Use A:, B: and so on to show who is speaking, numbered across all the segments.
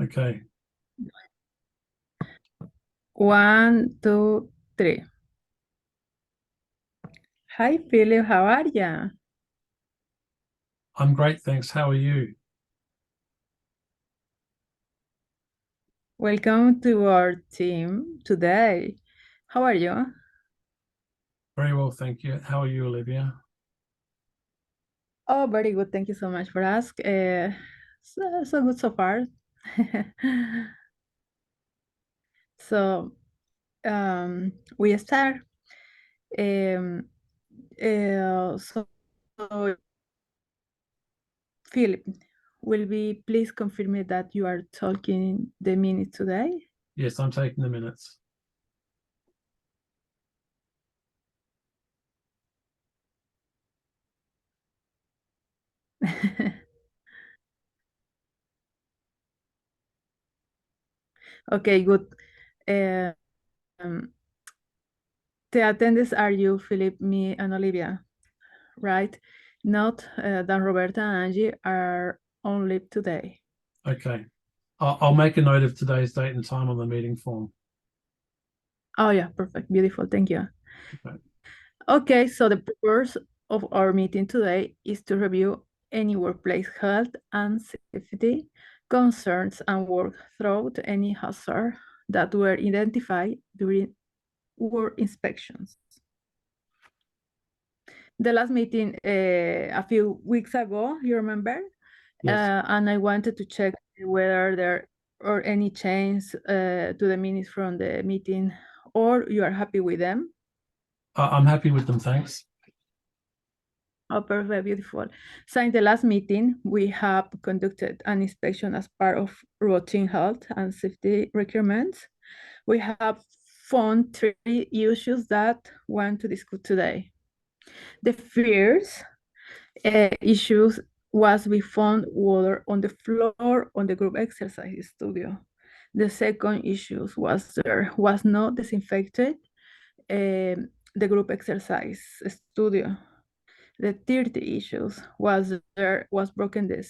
A: Okay.
B: 1, 2, 3. Hi, Philip. How are you?
A: I'm great, thanks. How are you?
B: Welcome to our team today. How are you?
A: Very well, thank you. How are you, Olivia?
B: Oh, very good. Thank you so much for asking. So good so far. So we start. Um, so, Philip, will we please confirm me that you are talking the minute today?
A: Yes, I'm taking the minutes.
B: Okay, good. Um, the attendees are you, Philip, me, and Olivia, right? Not Dan, Roberta, and Angie are on leave today.
A: Okay. I'll make a note of today's date and time on the meeting form.
B: Oh, yeah, perfect. Beautiful. Thank you.
A: Okay.
B: Okay, so the purpose of our meeting today is to review any workplace health and safety concerns and work through any hazard that were identified during work inspections. The last meeting a few weeks ago, you remember?
A: Yes.
B: And I wanted to check whether there are any change to the minutes from the meeting, or you are happy with them.
A: I'm happy with them, thanks.
B: Oh, perfect, beautiful. So in the last meeting, we have conducted an inspection as part of routine health and safety requirements. We have found 3 issues that we want to discuss today. The first issues was we found water on the floor on the group exercise studio. The second issue was there was not disinfected the group exercise studio. The third issues was there was broken the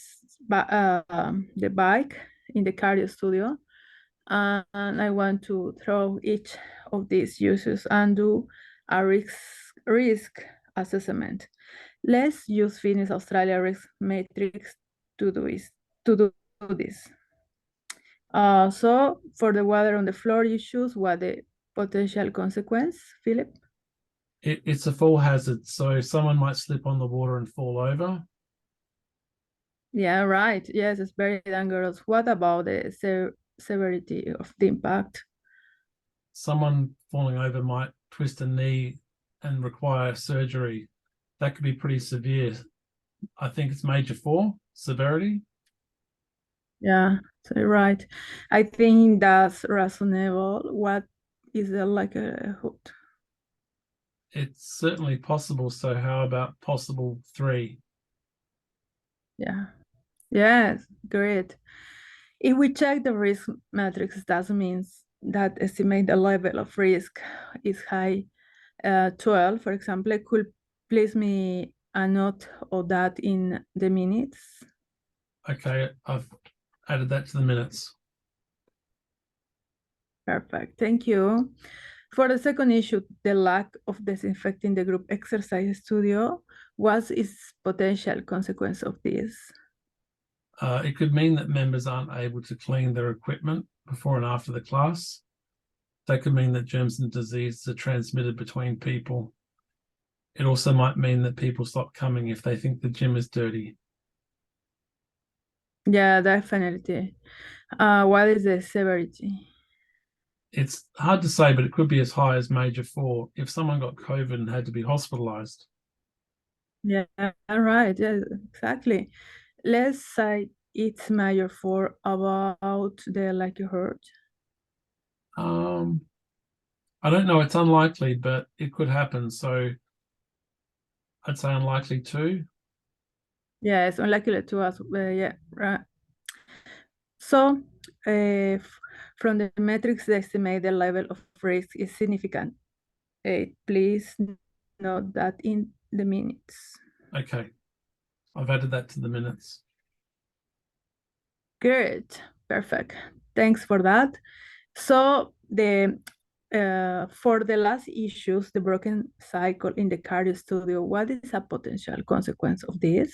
B: bike in the cardio studio, and I want to throw each of these uses and do a risk assessment. Let's use Fitness Australia risk matrix to do this. To do this. So for the water on the floor issues, what the potential consequence, Philip?
A: It's a full hazard, so someone might slip on the water and fall over.
B: Yeah, right. Yes, it's very dangerous. What about the severity of the impact?
A: Someone falling over might twist a knee and require surgery. That could be pretty severe. I think it's major 4 severity.
B: Yeah, so right. I think that's reasonable. What is it like a hood?
A: It's certainly possible. So how about possible 3?
B: Yeah. Yes, great. If we check the risk matrix, that means that estimate the level of risk is high. 12, for example, could please me a note of that in the minutes.
A: Okay, I've added that to the minutes.
B: Perfect, thank you. For the second issue, the lack of disinfecting the group exercise studio, what is potential consequence of this?
A: It could mean that members aren't able to clean their equipment before and after the class. That could mean that germs and diseases are transmitted between people. It also might mean that people stop coming if they think the gym is dirty.
B: Yeah, definitely. What is the severity?
A: It's hard to say, but it could be as high as major 4 if someone got COVID and had to be hospitalized.
B: Yeah, right. Yeah, exactly. Let's say it's major for about the likelihood.
A: Um, I don't know. It's unlikely, but it could happen. So I'd say unlikely too.
B: Yeah, it's unlikely to us. Yeah, right. So, from the metrics, they estimate the level of risk is significant. Please note that in the minutes.
A: Okay, I've added that to the minutes.
B: Good, Perfect. Thanks for that. So for the last issues, the broken cycle in the cardio studio, what is a potential consequence of this?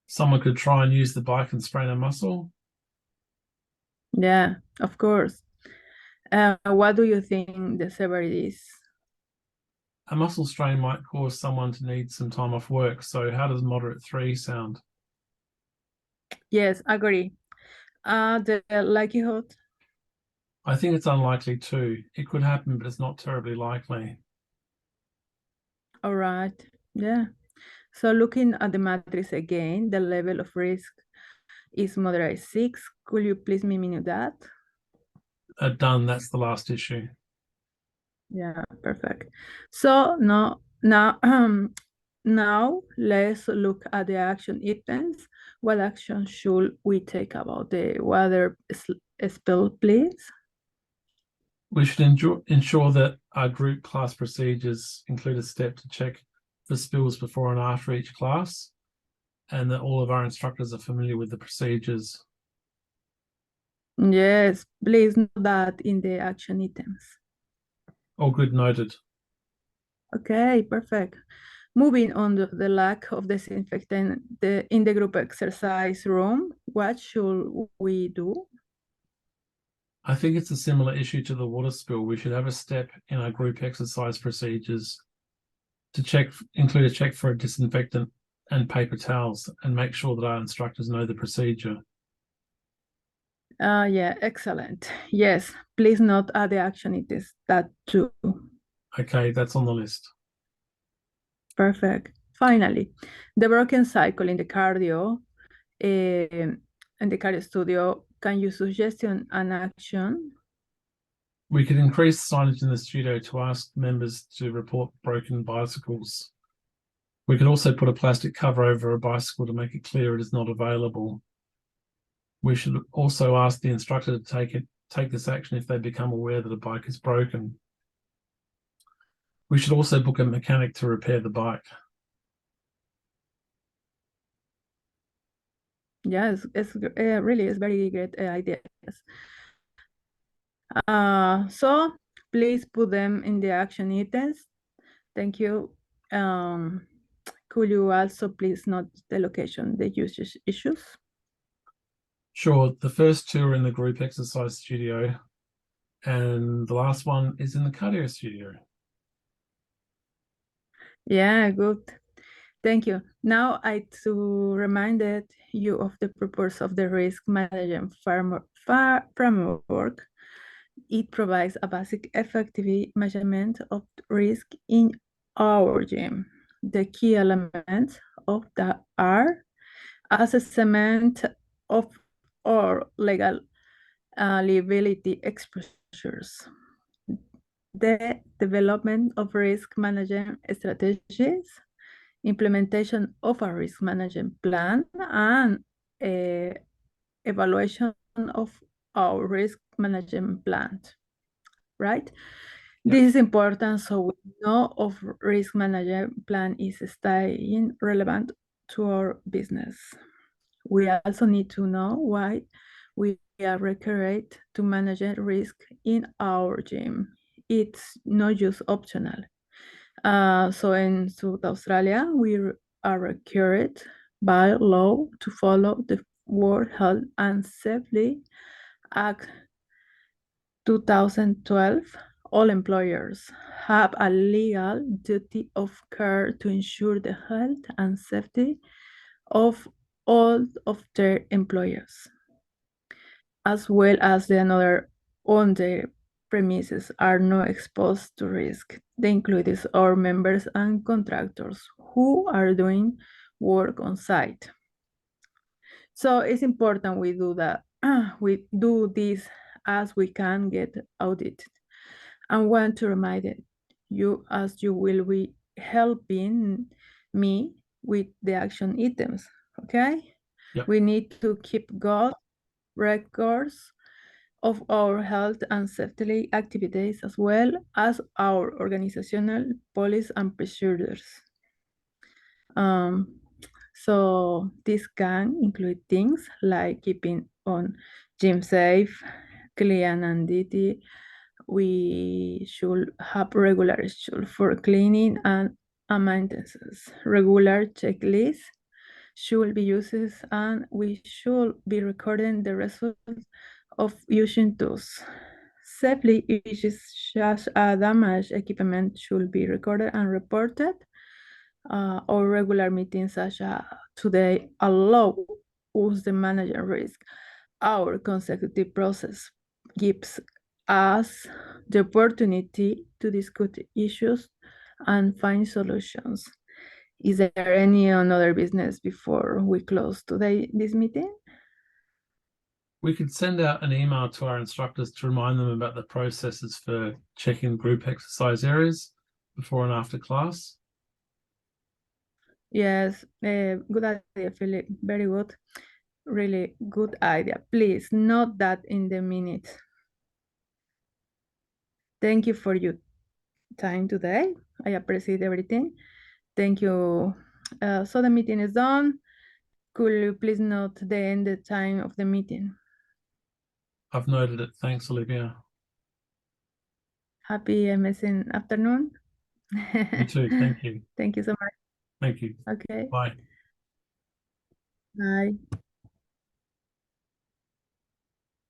A: Someone could try and use the bike and sprain a muscle.
B: Yeah, of course. What do you think the severity is?
A: A muscle strain might cause someone to need some time off work. So how does moderate 3 sound?
B: Yes, agree. The likelihood.
A: I think it's unlikely too. It could happen, but it's not terribly likely.
B: All right. Yeah. So looking at the matrix again, the level of risk is moderate 6. Could you please me that?
A: Done. That's the last issue.
B: Yeah, perfect. So now let's look at the action items. What action should we take about the water spill, please?
A: We should ensure that our group class procedures include a step to check for spills before and after each class, and that all of our instructors are familiar with the procedures.
B: Yes, please note that in the action items.
A: All good, noted.
B: Okay, perfect. Moving on to the lack of disinfectant in the group exercise room, what should we do?
A: I think it's a similar issue to the water spill. We should have a step in our group exercise procedures to include a check for a disinfectant and paper towels, and make sure that our instructors know the procedure.
B: Yeah, excellent. Yes, please note at the action it is that too.
A: Okay, that's on the list.
B: Perfect. Finally, the broken cycle in the cardio, in the cardio studio, can you suggest an action?
A: We could increase signage in the studio to ask members to report broken bicycles. We could also put a plastic cover over a bicycle to make it clear it is not available. We should also ask the instructor to take this action if they become aware that a bike is broken. We should also book a mechanic to repair the bike.
B: Yes, it's really is very great ideas. So please put them in the action items. Thank you. Could you also please note the location, the usage issues?
A: Sure, the first two are in the group exercise studio, and the last one is in the cardio studio.
B: Yeah, good. Thank you. Now I to reminded you of the purpose of the risk management framework. It provides a basic effective measurement of risk in our gym. The key elements of that are assessment of our legal liability exposures, the development of risk management strategies, implementation of a risk management plan, and evaluation of our risk management plan, right?
A: Yep.
B: This is important so we know if risk management plan is staying relevant to our business. We also need to know why we are required to manage risk in our gym. It's not just optional. So in South Australia, we are required by law to follow the World Health and Safety Act 2012. All employers have a legal duty of care to ensure the health and safety of all of their employees, as well as the another on their premises are not exposed to risk. They include our members and contractors who are doing work on site. So it's important we do that. We do this as we can get audited. I want to remind you as you will be helping me with the action items, okay?
A: Yep.
B: We need to keep good records of our health and safety activities as well as our organizational policies and procedures. So this can include things like keeping on gym safe, clean and dirty. We should have regular schedule for cleaning and maintenance. Regular checklists should be used, and we should be recording the results of using tools. Safely, issues such as damaged equipment should be recorded and reported. Our regular meetings such as today allow us the manager risk. Our consecutive process gives us the opportunity to discuss issues and find solutions. Is there any other business before we close today this meeting?
A: We could send out an email to our instructors to remind them about the processes for checking group exercise areas before and after class.
B: Yes, good idea, Philip. Very good. Really good idea. Please note that in the minutes. Thank you for your time today. I appreciate everything. Thank you. So the meeting is done. Could you please note the end time of the meeting?
A: I've noted it. Thanks, Olivia.
B: Happy amazing afternoon.
A: You too. Thank you.
B: Thank you so much.
A: Thank you.
B: Okay.
A: Bye.
B: Bye.